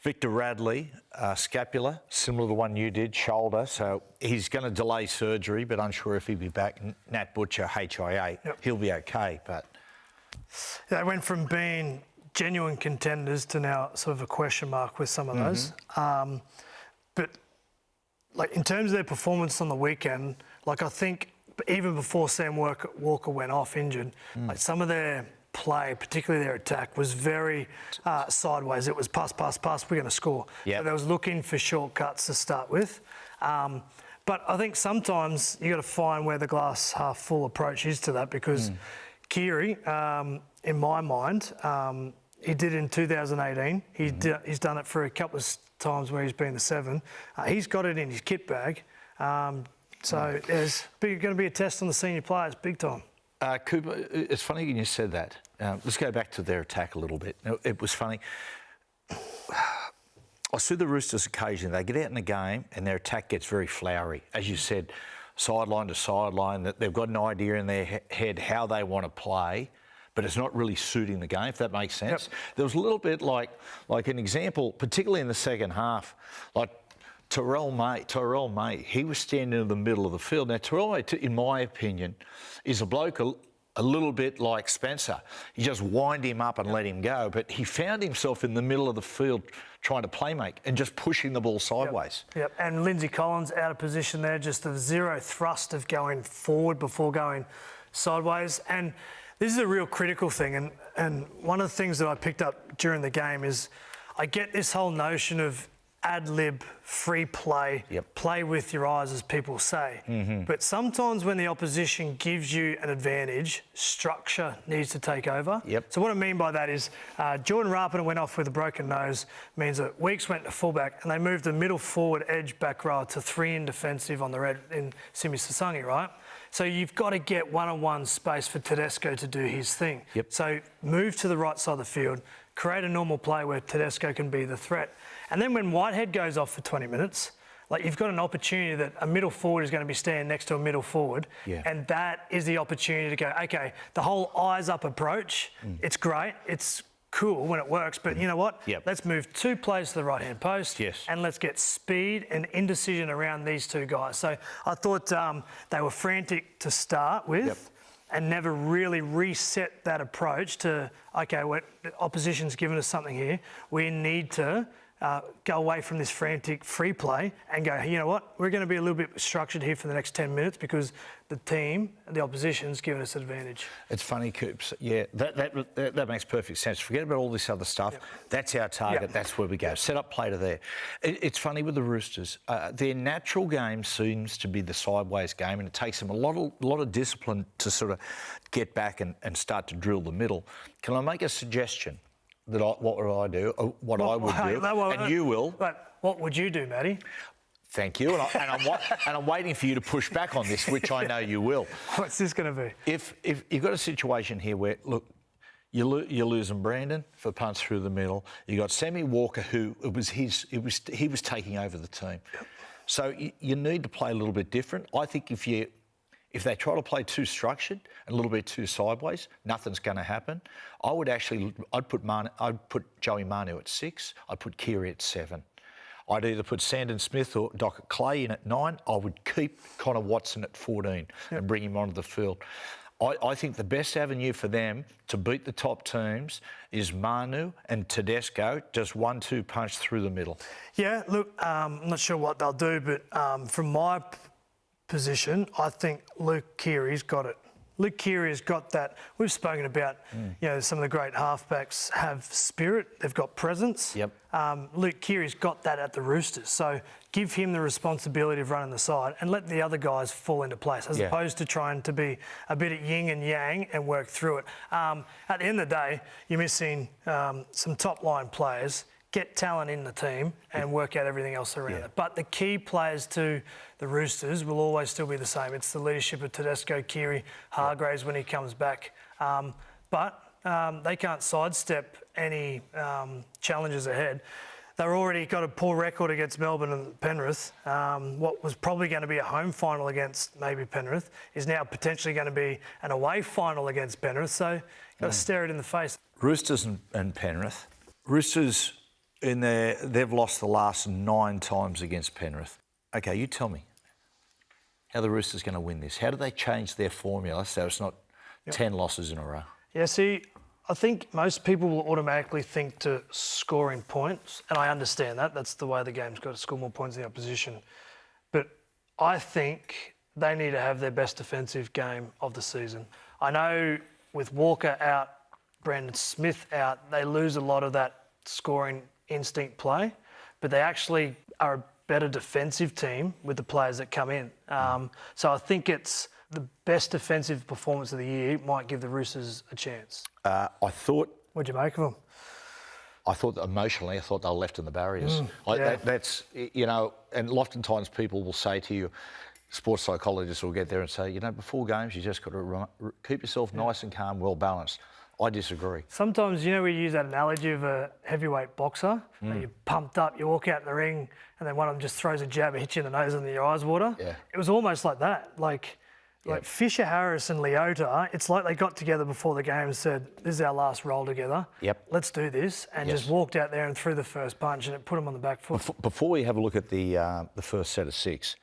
Victor Radley, scapula, similar to the one you did, shoulder. So he's going to delay surgery, but unsure if he'll be back. Nat Butcher, HIA, he'll be okay. But they went from being genuine contenders to now sort of a question mark with some of those. But like in terms of their performance on the weekend, like I think even before Sam Walker went off injured, like some of their play, particularly their attack, was very sideways. It was pass, we're going to score. Yep. So they was looking for shortcuts to start with. But I think sometimes you got to find where the glass half full approach is to that, because Keary, in my mind, he did it in 2018. He's done it for a couple of times where he's been the 7. He's got it in his kit bag. So there's going to be a test on the senior players, big time. Cooper, it's funny when you said that. Let's go back to their attack a little bit. It was funny. I see the Roosters occasionally. They get out in the game and their attack gets very flowery. As you said, sideline to sideline, that they've got an idea in their head how they want to play, but it's not really suiting the game, if that makes sense. Yep. There was a little bit like an example, particularly in the second half, like Terrell May, he was standing in the middle of the field. Now, Terrell May, in my opinion, is a bloke a little bit like Spencer. You just wind him up and let him go. But he found himself in the middle of the field trying to play make and just pushing the ball sideways. Yep. And Lindsay Collins out of position there, just the zero thrust of going forward before going sideways. And this is a real critical thing. And one of the things that I picked up during the game is I get this whole notion of ad-lib, free play, play with your eyes, as people say. But sometimes when the opposition gives you an advantage, structure needs to take over. So what I mean by that is Jordan Rapiner went off with a broken nose, means that Weeks went to fullback and they moved the middle forward edge back row to 3 in defensive on the red in Simi Sasangi, right? So you've got to get one-on-one space for Tedesco to do his thing. So move to the right side of the field, create a normal play where Tedesco can be the threat. And then when Whitehead goes off for 20 minutes, like you've got an opportunity that a middle forward is going to be standing next to a middle forward. And that is the opportunity to go, okay, the whole eyes up approach, it's great, it's cool when it works, but you know what? Let's move 2 plays to the right-hand post and let's get speed and indecision around these 2 guys. So I thought they were frantic to start with and never really reset that approach to, okay, the opposition's given us something here. We need to go away from this frantic free play and go, you know what, we're going to be a little bit structured here for the next 10 minutes because the team, the opposition's given us an advantage. It's funny, Coops. Yeah, that makes perfect sense. Forget about all this other stuff. That's our target. That's where we go. Set up play to there. It's funny with the Roosters. Their natural game seems to be the sideways game, and it takes them a lot of discipline to sort of get back and start to drill the middle. Can I make a suggestion? What would I do? What I would do, and you will. But what would you do, Matty? Thank you, and I'm waiting for you to push back on this, which I know you will. What's this going to be? If you've got a situation here where, look, you're losing Brandon for punts through the middle. You got Sammy Walker, who he was taking over the team. So you need to play a little bit different. I think if they try to play too structured and a little bit too sideways, nothing's going to happen. I'd put Joey Manu at 6. I'd put Keary at 7. I'd either put Sandon Smith or Dockett Clay in at 9. I would keep Connor Watson at 14 and bring him onto the field. I think the best avenue for them to beat the top teams is Manu and Tedesco, just 1-2 punch through the middle. Yeah, look, I'm not sure what they'll do, but from my position, I think Luke Keary's got it. Luke Keary has got that. We've spoken about, some of the great halfbacks have spirit, they've got presence. Luke Keary's got that at the Roosters. So give him the responsibility of running the side and let the other guys fall into place, as opposed to trying to be a bit of yin and yang and work through it. At the end of the day, you're missing some top-line players. Get talent in the team and work out everything else around it. But the key players to the Roosters will always still be the same. It's the leadership of Tedesco, Keary, Hargraves when he comes back. But they can't sidestep any challenges ahead. They've already got a poor record against Melbourne and Penrith. What was probably going to be a home final against maybe Penrith is now potentially going to be an away final against Penrith. So you've got to stare it in the face. Roosters and Penrith. Roosters... they've lost the last 9 times against Penrith. Okay, you tell me how the Roosters going to win this. How do they change their formula so it's not 10 losses in a row? Yeah, see, I think most people will automatically think to scoring points, and I understand that. That's the way the game's got to score more points than the opposition. But I think they need to have their best defensive game of the season. I know with Walker out, Brandon Smith out, they lose a lot of that scoring instinct play, but they actually are a better defensive team with the players that come in. So I think it's the best defensive performance of the year might give the Roosters a chance. I thought... What'd you make of them? I thought emotionally, I thought they were left in the barriers. Yeah. That's, you know, and oftentimes people will say to you, sports psychologists will get there and say, you know, before games, you just got to keep yourself nice and calm, well balanced. I disagree. Sometimes, you know, we use that analogy of a heavyweight boxer. Like you're pumped up, you walk out in the ring, and then one of them just throws a jab and hits you in the nose and your eyes water. Yeah. It was almost like that. Like Fisher Harris and Leota, it's like they got together before the game and said, this is our last roll together. Yep. Let's do this. And just walked out there and threw the first punch, and it put them on the back foot. Before we have a look at the first set of 6,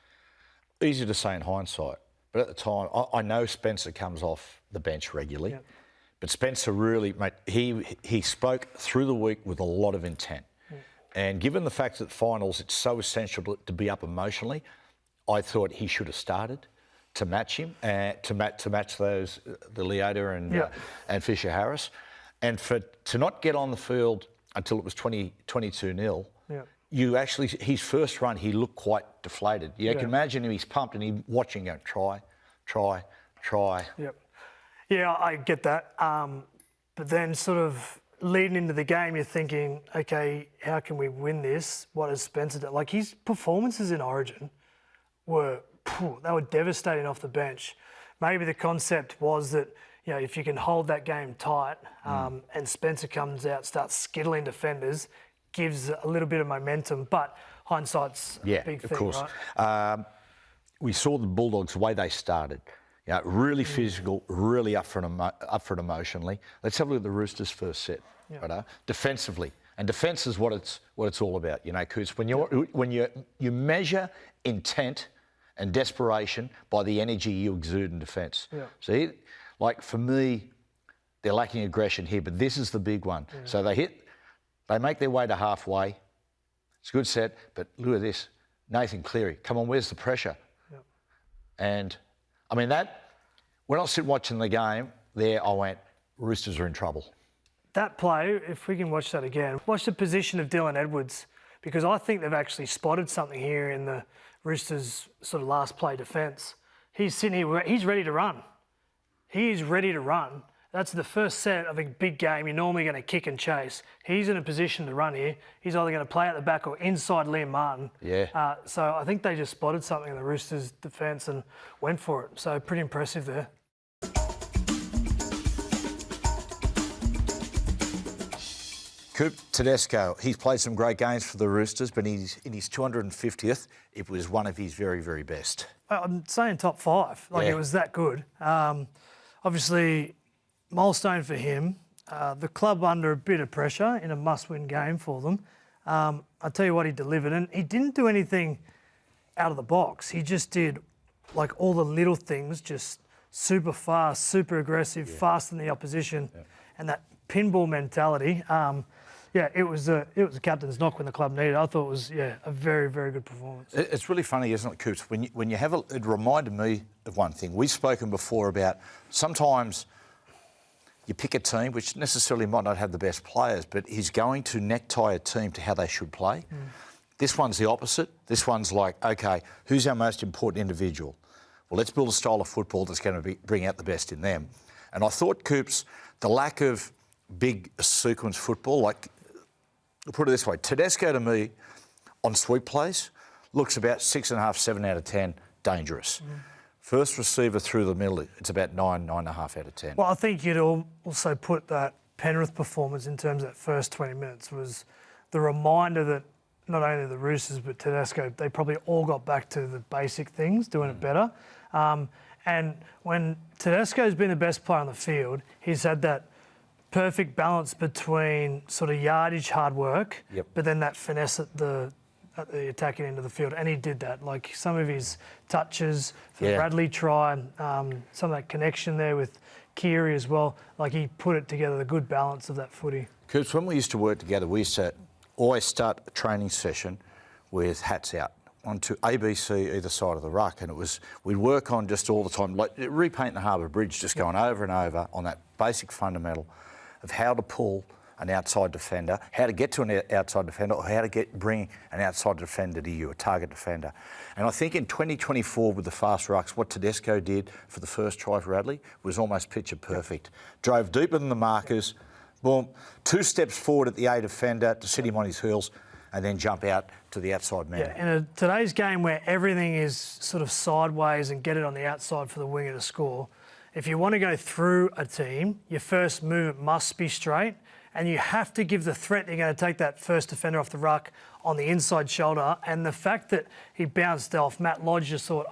easy to say in hindsight, but at the time, I know Spencer comes off the bench regularly. Yep. But Spencer really, mate, he spoke through the week with a lot of intent. And given the fact that finals, it's so essential to be up emotionally, I thought he should have started to match him, to match those, the Leota and Fisher Harris. And to not get on the field until it was 22-0, you actually, his first run, he looked quite deflated. You can imagine him, he's pumped and he's watching going, try. Yep. Yeah, I get that. But then sort of leading into the game, you're thinking, okay, how can we win this? What has Spencer done? Like his performances in Origin were devastating off the bench. Maybe the concept was that, you know, if you can hold that game tight and Spencer comes out, starts skittling defenders, gives a little bit of momentum, but hindsight's a big thing, of course. Right? We saw the Bulldogs, the way they started. You know, really physical, really up for it emotionally. Let's have a look at the Roosters' first set. Right, defensively, and defence is what it's all about. You know, Coots, when you measure intent and desperation by the energy you exude in defence. Yeah. See, like for me, they're lacking aggression here, but this is the big one. Yeah. So they make their way to halfway. It's a good set, but look at this, Nathan Cleary. Come on, where's the pressure? Yeah. And I mean, when I was sitting watching the game there, I went, Roosters are in trouble. That play, if we can watch that again, watch the position of Dylan Edwards, because I think they've actually spotted something here in the Roosters' sort of last play defence. He's sitting here, he's ready to run. He is ready to run. That's the first set of a big game. You're normally going to kick and chase. He's in a position to run here. He's either going to play at the back or inside Liam Martin. Yeah. So I think they just spotted something in the Roosters' defence and went for it. So pretty impressive there. Coop Tedesco, he's played some great games for the Roosters, but in his 250th, it was one of his very, very best. I'm saying top 5. It was that good. Obviously, milestone for him. The club under a bit of pressure in a must-win game for them. I'll tell you what, he delivered. And he didn't do anything out of the box. He just did, like, all the little things, just super fast, super aggressive, faster than the opposition. Yeah. And that pinball mentality, it was a captain's knock when the club needed it. I thought it was, a very, very good performance. It's really funny, isn't it, Coops? When you have it reminded me of one thing. We've spoken before about sometimes you pick a team which necessarily might not have the best players, but he's going to necktie a team to how they should play. This one's the opposite. This one's like, okay, who's our most important individual? Well, let's build a style of football that's going to bring out the best in them. And I thought, Coops, the lack of big sequence football, like, I'll put it this way, Tedesco to me on sweep plays looks about 6.5, 7 out of 10 dangerous. First receiver through the middle, it's about 9.5 out of 10. Well, I think you'd also put that Penrith performance in terms of that first 20 minutes was the reminder that not only the Roosters but Tedesco, they probably all got back to the basic things, doing it better. And when Tedesco's been the best player on the field, he's had that perfect balance between sort of yardage, hard work, but then that finesse at the attacking end of the field. And he did that. Like some of his touches for the Bradley try, some of that connection there with Keary as well. Like he put it together, the good balance of that footy. Because when we used to work together, we used to always start a training session with hats out onto ABC either side of the ruck, and we'd work on just all the time, like repainting the Harbour Bridge, just going over and over on that basic fundamental of how to pull an outside defender, how to get to an outside defender, or how to bring an outside defender to you, a target defender. And I think in 2024 with the fast rucks, what Tedesco did for the first try for Radley was almost picture perfect. Drove deeper than the markers, boom, 2 steps forward at the A defender to sit him on his heels, and then jump out to the outside man. Yeah, in today's game where everything is sort of sideways and get it on the outside for the winger to score, if you want to go through a team, your first movement must be straight, and you have to give the threat you're going to take that first defender off the ruck on the inside shoulder. And the fact that he bounced off, Matt Lodge just thought,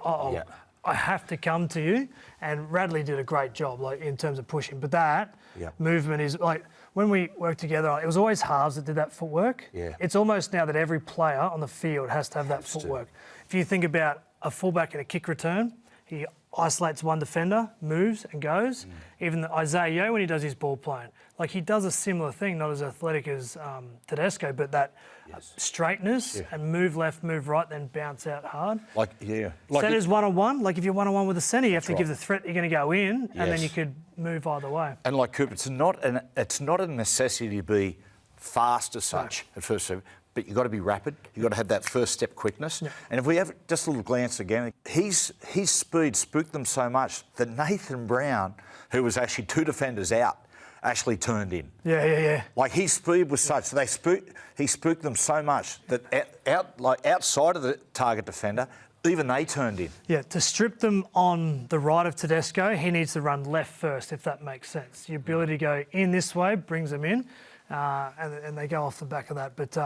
I have to come to you. And Radley did a great job, like in terms of pushing. But that movement is like, when we worked together, it was always halves that did that footwork. Yeah. It's almost now that every player on the field has to have that footwork. If you think about a fullback in a kick return, he isolates one defender, moves and goes. Even Isaiah Yeo when he does his ball playing. Like he does a similar thing, not as athletic as Tedesco, but that straightness and move left, move right, then bounce out hard. Centre's one-on-one. Like if you're one-on-one with a centre, you have to give the threat you're going to go in, and then you could move either way. And like Cooper, it's not a necessity to be fast as such at first, but you've got to be rapid. You've got to have that first step quickness. Yeah. And if we have just a little glance again, his speed spooked them so much that Nathan Brown, who was actually 2 defenders out, actually turned in. Yeah. Like his speed was such that he spooked them so much that outside of the target defender, even they turned in. Yeah, to strip them on the right of Tedesco, he needs to run left first, if that makes sense. The ability to go in this way brings them in, and they go off the back of that. But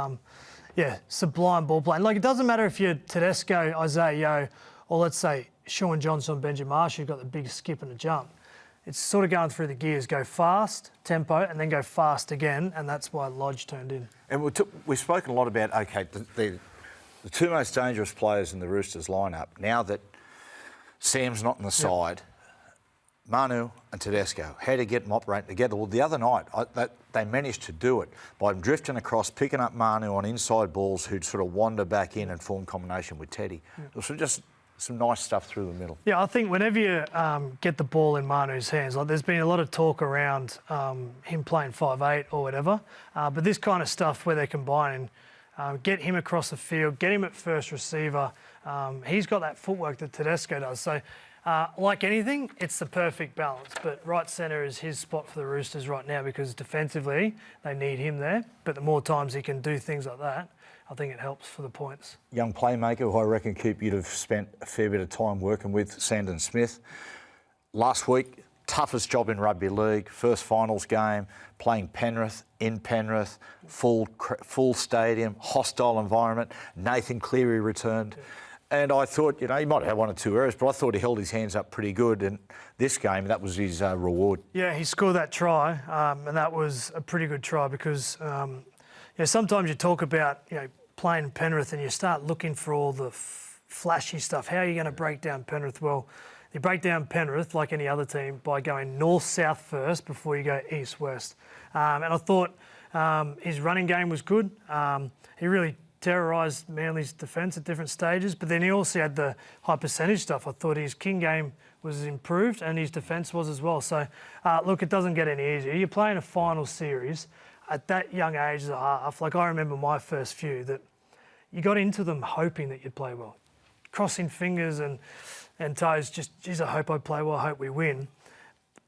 sublime ball playing. Like it doesn't matter if you're Tedesco, Isaiah Yeo, or let's say Sean Johnson, Benji Marsh, who've got the big skip and a jump. It's sort of going through the gears, go fast, tempo, and then go fast again, and that's why Lodge turned in. And we've spoken a lot about, the 2 most dangerous players in the Roosters lineup, now that Sam's not on the side, Manu and Tedesco, how to get them operating together. Well, the other night, they managed to do it by drifting across, picking up Manu on inside balls who'd sort of wander back in and form combination with Teddy. It was just some nice stuff through the middle. Yeah, I think whenever you get the ball in Manu's hands, like there's been a lot of talk around him playing 5'8" or whatever, but this kind of stuff where they're combining, get him across the field, get him at first receiver. He's got that footwork that Tedesco does. So, like anything, it's the perfect balance. But right centre is his spot for the Roosters right now because defensively they need him there. But the more times he can do things like that, I think it helps for the points. Young playmaker who I reckon, Coop, you'd have spent a fair bit of time working with, Sandon Smith. Last week, toughest job in rugby league, first finals game, playing Penrith, in Penrith, full stadium, hostile environment. Nathan Cleary returned. And I thought, he might have had 1 or 2 errors, but I thought he held his hands up pretty good. And this game, that was his reward. Yeah, he scored that try, and that was a pretty good try because sometimes you talk about, playing Penrith and you start looking for all the flashy stuff. How are you going to break down Penrith? Well, you break down Penrith like any other team by going north-south first before you go east-west. And I thought his running game was good. He really terrorised Manly's defence at different stages, but then he also had the high percentage stuff. I thought his king game was improved and his defence was as well. So, look, it doesn't get any easier. You're playing a final series at that young age as a half. Like I remember my first few that you got into them hoping that you'd play well. Crossing fingers and toes, just, geez, I hope I play well, I hope we win.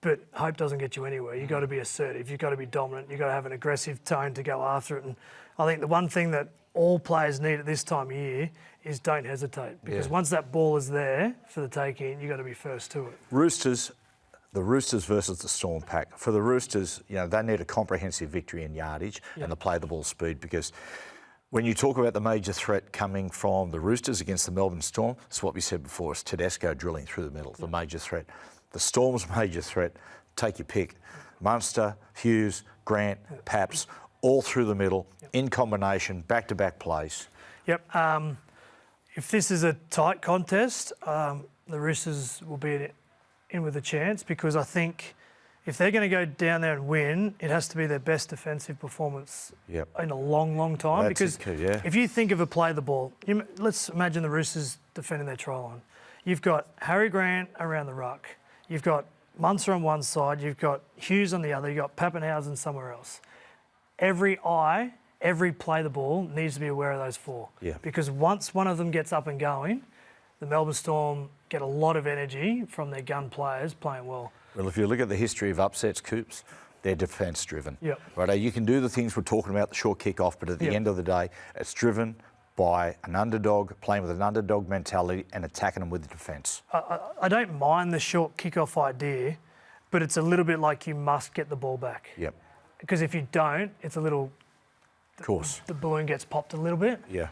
But hope doesn't get you anywhere. You've got to be assertive, you've got to be dominant, you've got to have an aggressive tone to go after it. And I think the one thing that all players need at this time of year is don't hesitate. Because once that ball is there for the taking, you've got to be first to it. The Roosters versus the Storm Pack. For the Roosters, they need a comprehensive victory in yardage and the play the ball speed, because when you talk about the major threat coming from the Roosters against the Melbourne Storm, it's what we said before, it's Tedesco drilling through the middle, the major threat. The Storm's major threat, take your pick, Munster, Hughes, Grant, Paps, all through the middle, in combination, back-to-back plays. Yep. If this is a tight contest, the Roosters will be in with a chance, because I think if they're going to go down there and win, it has to be their best defensive performance Yep. in a long, long time. That's because the key, yeah. if you think of a play the ball, let's imagine the Roosters defending their try line. You've got Harry Grant around the ruck. You've got Munster on one side. You've got Hughes on the other. You've got Pappenhausen somewhere else. Every play the ball needs to be aware of those four. Yeah. Because once one of them gets up and going, the Melbourne Storm get a lot of energy from their gun players playing well. Well, if you look at the history of upsets, Coops, they're defence-driven. Yep. Right? You can do the things we're talking about, the short kick-off, but at the Yep. end of the day, it's driven by an underdog, playing with an underdog mentality and attacking them with the defence. I don't mind the short kick-off idea, but it's a little bit like you must get the ball back. Yep. Because if you don't, it's a little... Of course. The balloon gets popped a little bit. Yeah.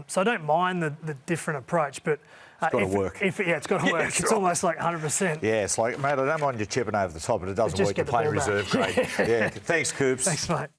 So I don't mind the different approach, but... It's got to work. It's got to work. It's It's right. almost like 100%. Yeah, it's like, mate, I don't mind you chipping over the top, but it doesn't Just work. You're get the playing ball back. reserve grade. Yeah. Thanks, Coops. Thanks, mate.